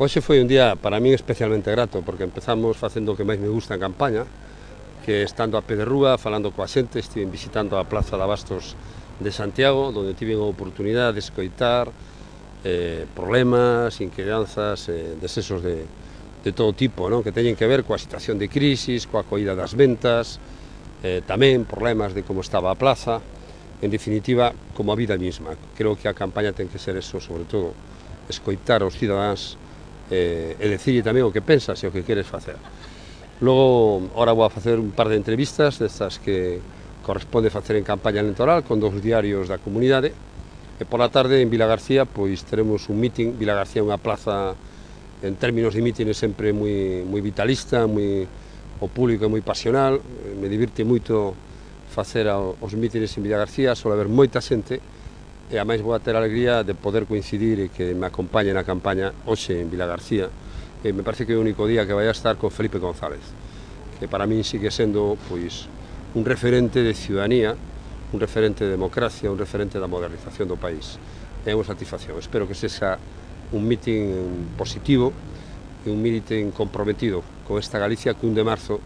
Hoxe foi un día para min especialmente grato porque empezamos facendo o que máis me gusta en campaña, que estando a pé de rúa, falando coa xente, estive visitando a Plaza de Abastos de Santiago, onde tive a oportunidade de escoitar problemas, inquedanzas, desesos de todo tipo, non? Que teñen que ver coa situación de crisis, coa coída das ventas, tamén problemas de como estaba a plaza, en definitiva, como a vida misma. Creo que a campaña ten que ser eso, sobre todo, escoitar aos cidadáns e decirle tamén o que pensas e o que queres facer. Logo, ahora vou a facer un par de entrevistas destas que corresponde facer en campaña electoral con dos diarios da comunidade e por la tarde en Vilagarcía pois teremos un meeting. Vilagarcía é unha plaza en términos de meeting sempre moi vitalista, o público é moi pasional, me divirte moito facer os mítines en Vilagarcía, suele haber moita xente e a máis vou a ter a alegría de poder coincidir e que me acompañe na campaña hoxe en Vilagarcía. Me parece que é o único día que vai a estar con Felipe González, que para min sigue sendo pois un referente de ciudadanía, un referente de democracia, un referente da modernización do país. É unha satisfacción. Espero que sexa un mitin positivo e un mitin comprometido con esta Galicia que 1 de marzo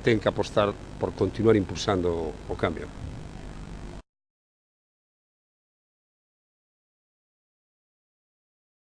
ten que apostar por continuar impulsando o cambio.